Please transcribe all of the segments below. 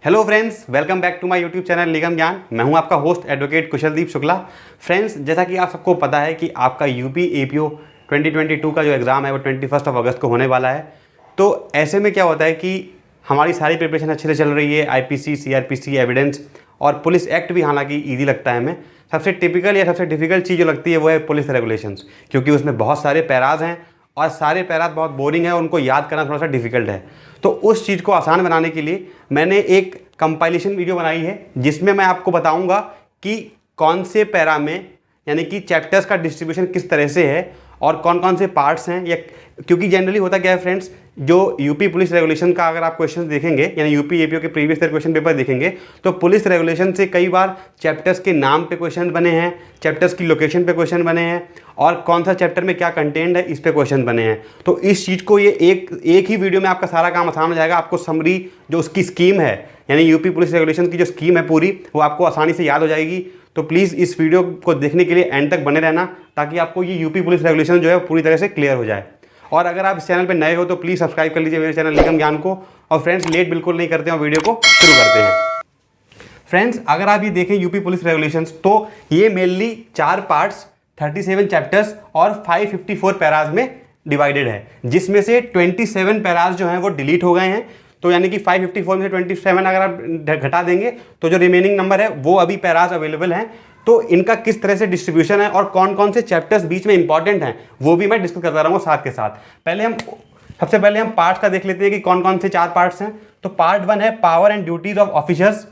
Hello friends, welcome back to my YouTube channel Nigam Gyan. मैं हूं आपका host advocate Kushaldeep Shukla. Friends, जैसा कि आप सबको पता है कि आपका यूपी एपीओ 2022 का जो एग्ज़ाम है वो 21 अगस्त को होने वाला है। तो ऐसे में क्या होता है कि हमारी सारी प्रिपरेशन अच्छे से चल रही है। आईपीसी, सीआरपीसी, एविडेंस और पुलिस एक्ट भी हालांकि ईजी लगता है हमें। सबसे टिपिकल या सबसे डिफिकल्ट चीज़ जो लगती है वो है पुलिस रेगुलेशंस, क्योंकि उसमें बहुत सारे पैराज हैं और सारे पैराज बहुत बोरिंग है, उनको याद करना थोड़ा सा डिफिकल्ट है। तो उस चीज़ को आसान बनाने के लिए मैंने एक कंपाइलेशन वीडियो बनाई है जिसमें मैं आपको बताऊंगा कि कौन से पैरा में यानी कि चैप्टर्स का डिस्ट्रीब्यूशन किस तरह से है और कौन कौन से पार्ट्स हैं। या क्योंकि जनरली होता क्या है फ्रेंड्स, जो यूपी पुलिस रेगुलेशन का अगर आप क्वेश्चन देखेंगे यानी यूपी एपीओ के प्रीवियस ईयर क्वेश्चन पेपर देखेंगे तो पुलिस रेगुलेशन से कई बार चैप्टर्स के नाम पे क्वेश्चन बने हैं, चैप्टर्स की लोकेशन पे क्वेश्चन बने हैं और कौन सा चैप्टर में क्या कंटेंट है इस पे क्वेश्चन बने हैं। तो इस चीज़ को ये एक ही वीडियो में आपका सारा काम आसान हो जाएगा। आपको समरी जो उसकी स्कीम है यानी यूपी पुलिस रेगुलेशन की जो स्कीम है पूरी, वो आपको आसानी से याद हो जाएगी। तो प्लीज़ इस वीडियो को देखने के लिए एंड तक बने रहना ताकि आपको ये यूपी पुलिस रेगुलेशन जो है पूरी तरह से क्लियर हो जाए। और अगर आप इस चैनल पर नए हो तो प्लीज़ सब्सक्राइब कर लीजिए मेरे चैनल निगम ज्ञान को। और फ्रेंड्स, लेट बिल्कुल नहीं करते हैं, वीडियो को शुरू करते हैं। फ्रेंड्स, अगर आप ये देखें यूपी पुलिस रेगुलेशंस तो ये मेनली 4 पार्ट्स, 37 चैप्टर्स और 554 पैराज में डिवाइडेड है, जिसमें से 27 पैराज जो हैं वो डिलीट हो गए हैं। तो यानी कि 554 में से 27 अगर आप घटा देंगे तो जो रिमेनिंग नंबर है वो अभी पैराज अवेलेबल हैं। तो इनका किस तरह से डिस्ट्रीब्यूशन है और कौन कौन से चैप्टर्स बीच में इंपॉर्टेंट हैं वो भी मैं डिस्कस करता रहूँगा साथ के साथ। सबसे पहले हम पार्ट्स का देख लेते हैं कि कौन कौन से 4 पार्ट्स हैं। तो पार्ट 1 है power and duties of officers,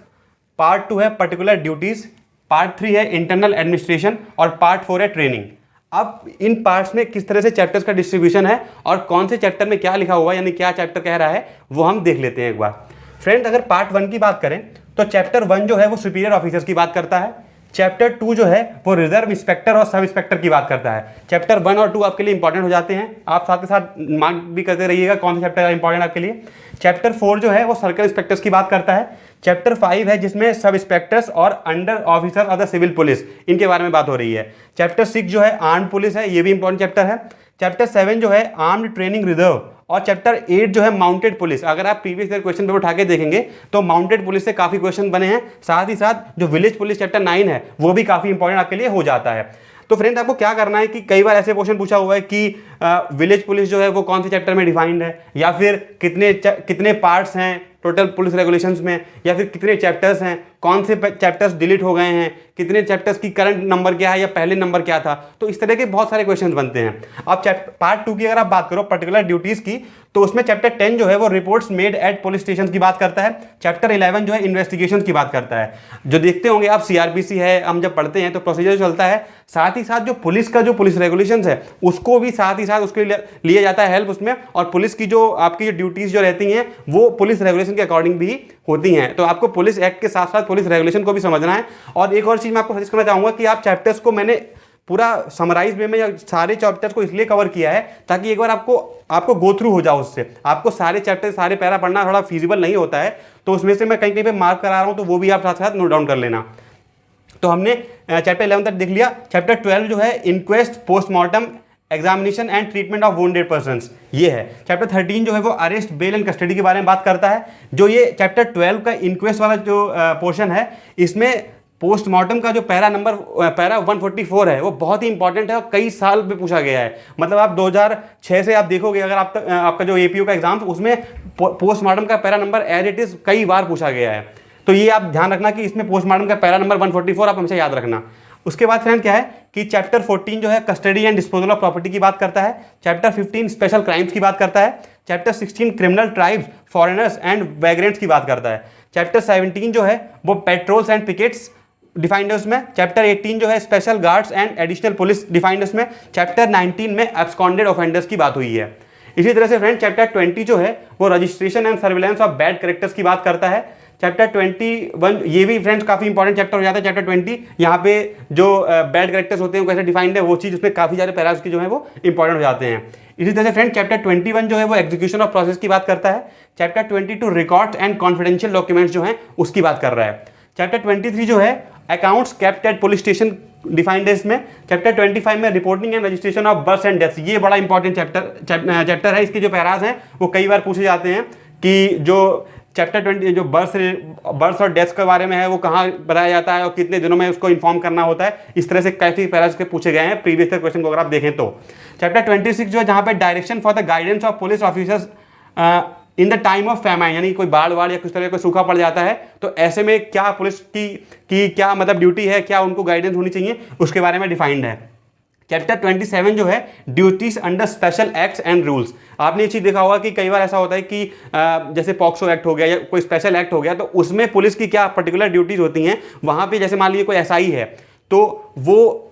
part 2 है पर्टिकुलर ड्यूटीज, पार्ट 3 है इंटरनल एडमिनिस्ट्रेशन और पार्ट 4 है ट्रेनिंग। अब इन पार्ट्स में किस तरह से चैप्टर्स का डिस्ट्रीब्यूशन है और कौन से चैप्टर में क्या लिखा हुआ है यानी क्या चैप्टर कह रहा है वो हम देख लेते हैं एक बार। फ्रेंड्स, अगर पार्ट 1 की बात करें तो चैप्टर 1 जो है वो सुपीरियर ऑफिसर्स की बात करता है। चैप्टर 2 जो है वो रिजर्व इंस्पेक्टर और सब इंस्पेक्टर की बात करता है। चैप्टर 1 और 2 आपके लिए इंपॉर्टेंट हो जाते हैं, आप साथ के साथ मार्क भी करते रहिएगा कौन सा चैप्टर इंपॉर्टेंट आपके लिए। चैप्टर 4 जो है वो सर्कल इंस्पेक्टर्स की बात करता है। चैप्टर 5 है जिसमें सब इंस्पेक्टर्स और under officer of the civil police इनके बारे में बात हो रही है। चैप्टर 6 जो है आर्म्ड पुलिस है, ये भी इंपॉर्टेंट चैप्टर है। चैप्टर 7 जो है आर्म्ड ट्रेनिंग रिजर्व और चैप्टर 8 जो है माउंटेड पुलिस। अगर आप प्रीवियस ईयर क्वेश्चन पेपर उठा के देखेंगे तो माउंटेड पुलिस से काफ़ी क्वेश्चन बने हैं। साथ ही साथ जो विलेज पुलिस चैप्टर 9 है वो भी काफ़ी इंपॉर्टेंट आपके लिए हो जाता है। तो फ्रेंड्स, आपको क्या करना है कि कई बार ऐसे क्वेश्चन पूछा हुआ है कि विलेज पुलिस जो है वो कौन से चैप्टर में डिफाइंड है, या फिर कितने पार्ट्स हैं टोटल पुलिस रेगुलेशंस में, या फिर कितने चैप्टर्स हैं, कौन से चैप्टर्स डिलीट हो गए हैं, कितने चैप्टर्स की करंट नंबर क्या है या पहले नंबर क्या था। तो इस तरह के बहुत सारे क्वेश्चंस बनते हैं। अब पार्ट 2 की अगर आप बात करो पर्टिकुलर ड्यूटीज की, तो उसमें चैप्टर 10 जो है वो reports made at police station की बात करता है। चैप्टर 11 जो है इन्वेस्टिगेशन की बात करता है। जो देखते होंगे आप सीआरपीसी है, हम जब पढ़ते हैं तो प्रोसीजर चलता है, साथ ही साथ जो पुलिस का जो पुलिस रेगुलेशंस है उसको भी साथ ही साथ उसके लिए लिया जाता है हेल्प उसमें। और पुलिस की जो आपकी जो ड्यूटीज जो रहती हैं वो पुलिस रेगुलेशन के अकॉर्डिंग भी होती हैं। तो आपको पुलिस एक्ट के साथ साथ पुलिस रेगुलेशन को भी समझना है। और एक और चीज़ मैं आपको सजेस्ट करना चाहूँगा कि आप चैप्टर्स को, मैंने पूरा समराइज वे में या सारे चैप्टर्स को इसलिए कवर किया है ताकि एक बार आपको गो थ्रू हो जाओ उससे। आपको सारे चैप्टर सारे पैरा पढ़ना थोड़ा फीजिबल नहीं होता है, तो उसमें से मैं कहीं कहीं पे मार्क करा रहा हूँ, तो वो भी आप साथ साथ नोट डाउन कर लेना। तो हमने चैप्टर 11 तक देख लिया। चैप्टर 12 जो है inquest, postmortem, examination and treatment of wounded persons, ये है। चैप्टर 13 जो है वो अरेस्ट, बेल एंड कस्टडी के बारे में बात करता है। जो ये चैप्टर 12 का इंक्वेस्ट वाला जो पोर्शन है, इसमें पोस्टमार्टम का जो पैरा 144 है वो बहुत ही इंपॉर्टेंट है और कई साल में पूछा गया है। मतलब आप 2006 से आप देखोगे अगर आपका जो एपीओ का एग्जाम, उसमें पोस्टमार्टम का para number as it is कई बार पूछा गया है। तो ये आप ध्यान रखना कि इसमें पोस्टमार्टम का पैरा नंबर 144 आप हमेशा याद रखना। उसके बाद फ्रेंड क्या है कि चैप्टर 14 जो है custody and disposal of property की बात करता है। चैप्टर 15 स्पेशल क्राइम्स की बात करता है। Chapter 16 criminal tribes, foreigners and vagrants की बात करता है। चैप्टर 17 जो है वो पेट्रोल्स एंड पिकेट्स डिफाइंड है उसमें। चैप्टर 18 जो है special guards and additional police defined है उसमें। चैप्टर 19 में एब्सकॉन्डेड ऑफेंडर्स की बात हुई है। इसी तरह से फ्रेंड चैप्टर 20 जो है वो registration and surveillance of bad characters की बात करता है। चैप्टर 21 ये भी फ्रेंड्स काफ़ी इंपॉर्टेंट चैप्टर हो जाता है। चैप्टर 20 यहाँ पे जो बैड कैरेक्टर्स होते हैं वो कैसे डिफाइंड है वो चीज़, उसमें काफ़ी सारे पैराग्राफ्स की जो है वो इंपॉर्टेंट हो जाते हैं। इसी तरह से फ्रेंड चैप्टर 21 जो है वो एग्जीक्यूशन ऑफ प्रोसेस की बात करता है। Chapter 22 records and confidential documents जो हैं उसकी बात कर रहा है। चैप्टर 23 जो है accounts kept at police station defined है इसमें। चैप्टर 25 में reporting and registration of birth and deaths, ये बड़ा इंपॉर्टेंट चैप्टर है। इसके जो पैराज हैं वो कई बार पूछे जाते हैं कि जो चैप्टर 20 जो बर्थ और डेथ के बारे में है वो कहाँ बताया जाता है और कितने दिनों में उसको इन्फॉर्म करना होता है, इस तरह से काफ़ी पैराज के पूछे गए हैं प्रीवियस क्वेश्चन को अगर आप देखें तो। चैप्टर 26 जो है जहाँ पे direction for the guidance of police officers in the time of famine, यानी कोई बाढ़ या कुछ तरह का सूखा पड़ जाता है तो ऐसे में क्या पुलिस की क्या मतलब ड्यूटी है, क्या उनको गाइडेंस होनी चाहिए, उसके बारे में डिफाइंड है। चैप्टर 27 जो है duties under special acts and rules. आपने ये चीज़ देखा होगा कि कई बार ऐसा होता है कि जैसे पॉक्सो एक्ट हो गया या कोई स्पेशल एक्ट हो गया तो उसमें पुलिस की क्या पर्टिकुलर ड्यूटीज होती हैं। वहाँ पे जैसे मान लीजिए कोई एसआई है तो वो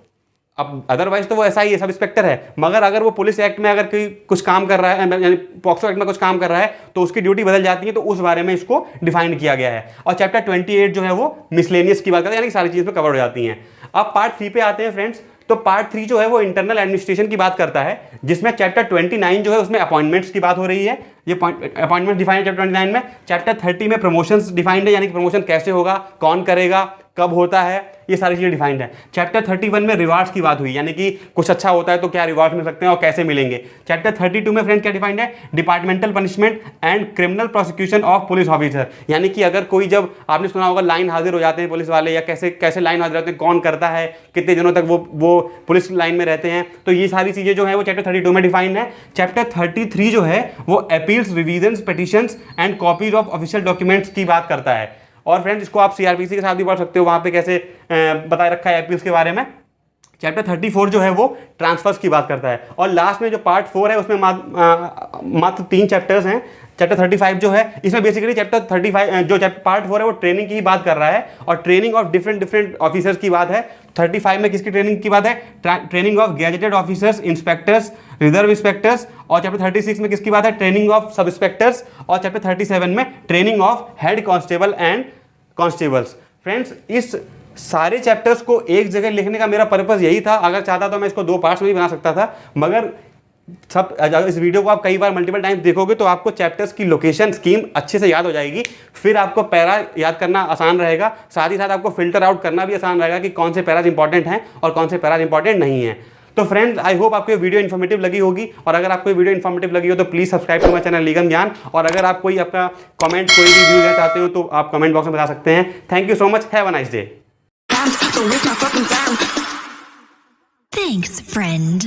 अब अदरवाइज तो वो एसआई है, सब इंस्पेक्टर है, मगर अगर वो पुलिस एक्ट में अगर कोई कुछ काम कर रहा है यानी पॉक्सो एक्ट में कुछ काम कर रहा है तो उसकी ड्यूटी बदल जाती है, तो उस बारे में इसको डिफाइन किया गया है। और चैप्टर 28 जो है वो मिसलेनियस की बात करता है, यानी सारी चीज़ पे कवर हो जाती हैं। अब पार्ट 3 पे आते हैं फ्रेंड्स। तो पार्ट 3 जो है वो इंटरनल एडमिनिस्ट्रेशन की बात करता है, जिसमें चैप्टर 29 जो है उसमें अपॉइंटमेंट्स की बात हो रही है। ये अपॉइंटमेंट डिफाइंड है चैप्टर 29 में। चैप्टर 30 में प्रमोशंस डिफाइंड है, यानी कि प्रमोशन कैसे होगा, कौन करेगा, कब होता है, ये सारी चीज़ें डिफाइंड है। चैप्टर 31 में रिवार्ड्स की बात हुई, यानी कि कुछ अच्छा होता है तो क्या रिवार्ड मिल सकते हैं और कैसे मिलेंगे। चैप्टर 32 में फ्रेंड क्या डिफाइंड है, departmental punishment and criminal prosecution of police officer, यानी कि अगर कोई, जब आपने सुना होगा लाइन हाजिर हो जाते हैं पुलिस वाले, या कैसे कैसे लाइन हाजिर होते हैं, कौन करता है, कितने दिनों तक वो पुलिस लाइन में रहते हैं, तो ये सारी चीज़ें जो है वो चैप्टर 32 में डिफाइंड है। चैप्टर 33 जो है वो appeals, revisions, petitions and copies of official documents की बात करता है। और फ्रेंड्स इसको आप सीआरपीसी के साथ भी पढ़ सकते हो, वहाँ पे कैसे बताया रखा है अपील्स के बारे में। चैप्टर 34 जो है वो ट्रांसफर्स की बात करता है। और लास्ट में जो पार्ट 4 है उसमें मात्र 3 चैप्टर्स हैं। चैप्टर 35 जो है इसमें बेसिकली चैप्टर 35 जो चैप्टर पार्ट 4 है वो ट्रेनिंग की ही बात कर रहा है और ट्रेनिंग ऑफ डिफरेंट ऑफिसर्स की बात है। 35 में किसकी ट्रेनिंग की बात है, training of gazetted officers, inspectors, reserve inspectors. और चैप्टर 36 में किसकी बात है, ट्रेनिंग ऑफ सब इंस्पेक्टर्स। और चैप्टर 37 में training of head constable and constables. Friends इस सारे चैप्टर्स को एक जगह लिखने का मेरा पर्पस यही था। अगर चाहता तो मैं इसको 2 पार्ट्स में भी बना सकता था, मगर सब इस वीडियो को आप कई बार मल्टीपल टाइम्स देखोगे तो आपको चैप्टर्स की लोकेशन स्कीम अच्छे से याद हो जाएगी। फिर आपको पैरा याद करना आसान रहेगा, साथ ही साथ आपको फिल्टर आउट करना भी आसान रहेगा कि कौन से पैराज इंपॉर्टेंट हैं और कौन से पैराज इंपॉर्टेंट नहीं हैं। तो फ्रेंड्स आई होप आपको ये वीडियो इन्फॉर्मेटिव लगी होगी, और अगर आपको ये वीडियो इन्फॉर्मेटिव लगी हो तो please subscribe to my channel Ligam Gyan. और अगर आप कोई अपना कमेंट, कोई भी व्यू देना चाहते हो तो आप कमेंट बॉक्स में बता सकते हैं। Thank you so much, have a nice day. Thanks, friend.